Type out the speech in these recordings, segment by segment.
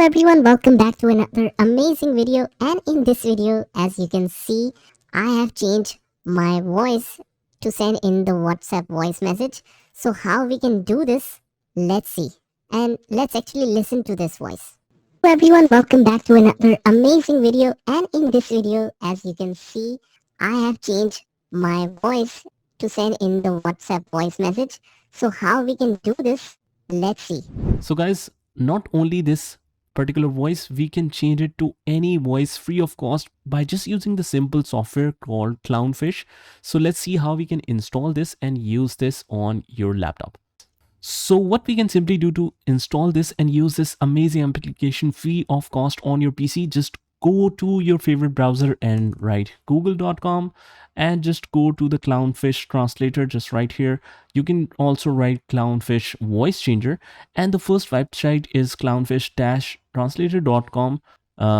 Everyone, welcome back to another amazing video. And in this video, as you can see, I have changed my voice to send in the WhatsApp voice message. So how we can do this, let's see. And let's actually listen to this voice. Everyone, welcome back to another amazing video. And in this video, as you can see, I have changed my voice to send in the WhatsApp voice message. So how we can do this, let's see. So guys, not only this particular voice, we can change it to any voice free of cost by just using the simple software called Clownfish. So let's see how we can install this and use this on your laptop. So what we can simply do to install this and use this amazing application free of cost on your PC, just go to your favorite browser and write google.com and just go to the Clownfish translator just right here. You can also write Clownfish voice changer, and the first website is clownfish-translator.com.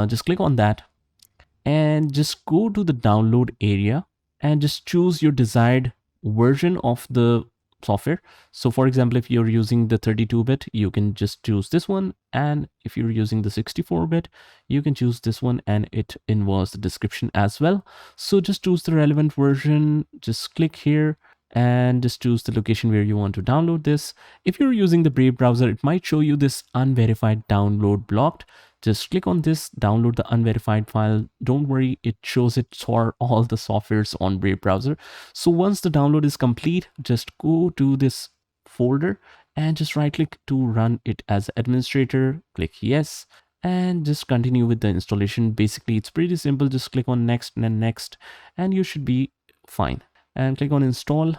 Just click on that and just go to the download area and just choose your desired version of the software. So for example, if you're using the 32-bit, you can just choose this one, and if you're using the 64-bit, you can choose this one, and it involves the description as well. So just choose the relevant version, just click here and just choose the location where you want to download this. If you're using the Brave browser, it might show you this unverified download blocked. Just click on this, download the unverified file. Don't worry, it shows it for all the softwares on Brave browser. So once the download is complete, just go to this folder and just right click to run it as administrator. Click yes and just continue with the installation. Basically, it's pretty simple. Just click on next and next and you should be fine. And click on install,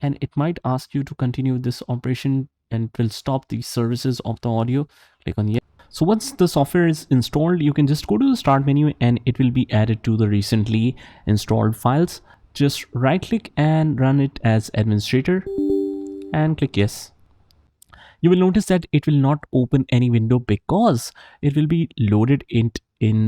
and it might ask you to continue this operation and it will stop the services of the audio. Click on yes. So once the software is installed, you can just go to the start menu and it will be added to the recently installed files. Just right click and run it as administrator and click yes. You will notice that it will not open any window because it will be loaded in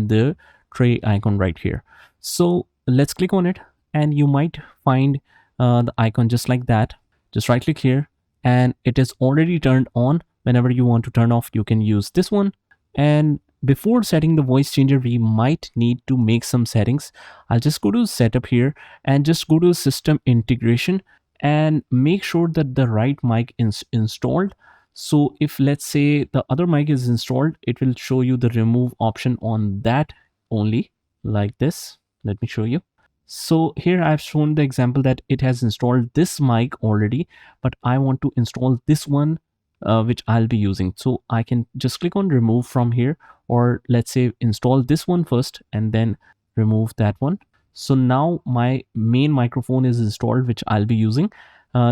the tray icon right here. So let's click on it and you might find the icon just like that. Just right click here and it is already turned on. Whenever you want to turn off, you can use this one. And before setting the voice changer, we might need to make some settings. I'll just go to setup here and just go to system integration and make sure that the right mic is installed. So if let's say the other mic is installed, it will show you the remove option on that only, like this. Let me show you. So here I've shown the example that it has installed this mic already, but I want to install this one which I'll be using. So I can just click on remove from here, or let's say install this one first and then remove that one. So now my main microphone is installed, which I'll be using.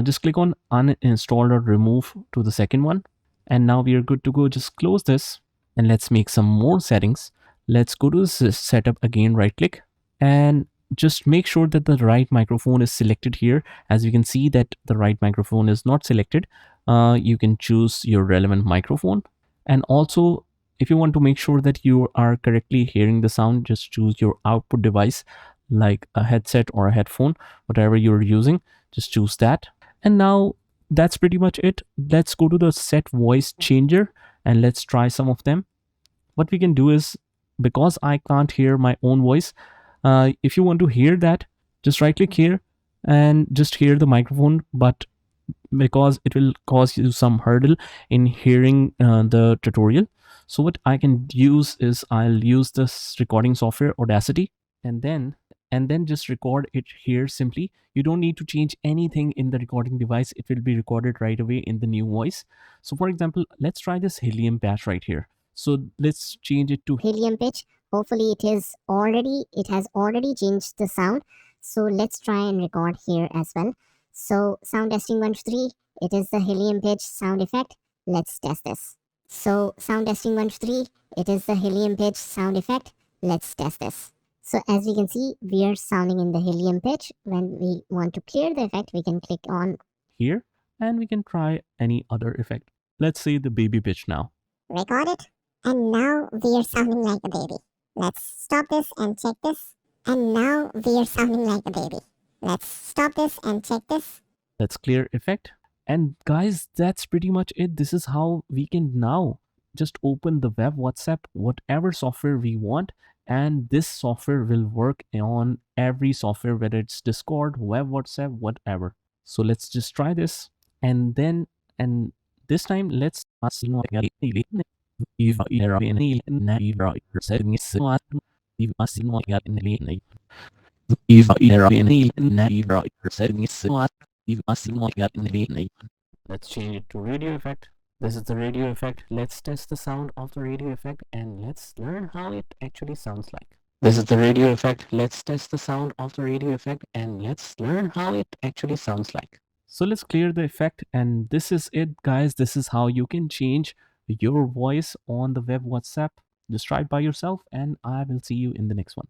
Just click on uninstall or remove to the second one. And now we are good to go. Just close this and let's make some more settings. Let's go to setup again, right click and just make sure that the right microphone is selected here. As you can see that the right microphone is not selected. You can choose your relevant microphone, and also if you want to make sure that you are correctly hearing the sound, just choose your output device like a headset or a headphone, whatever you're using, just choose that. And now that's pretty much it. Let's go to the set voice changer and let's try some of them. What we can do is, because I can't hear my own voice, if you want to hear that, just right click here and just hear the microphone, but because it will cause you some hurdle in hearing the tutorial. So what I can use is I'll use this recording software Audacity and then just record it here simply. You don't need to change anything in the recording device. It will be recorded right away in the new voice. So for example, let's try this helium patch right here. So let's change it to helium pitch. Hopefully it has already changed the sound. So let's try and record here as well. So sound testing 1 2 3, it is the helium pitch sound effect. Let's test this. So sound testing 1 2 3, it is the helium pitch sound effect. Let's test this. So as we can see, we are sounding in the helium pitch. When we want to clear the effect, we can click on here and we can try any other effect. Let's say the baby pitch now. Record it. And now we are sounding like a baby. Let's stop this and check this. And now we are sounding like a baby. Let's stop this and check this. Let's clear effect. And guys, that's pretty much it. This is how we can now just open the web WhatsApp, whatever software we want, and this software will work on every software, whether it's Discord, web WhatsApp, whatever. So let's just try this. And this time let's let's change it to radio effect. This is the radio effect. Let's test the sound of the radio effect and let's learn how it actually sounds like. This is the radio effect. Let's test the sound of the radio effect and let's learn how it actually sounds like. So let's clear the effect, and this is it, guys. This is how you can change your voice on the web WhatsApp. Just try it by yourself, and I will see you in the next one.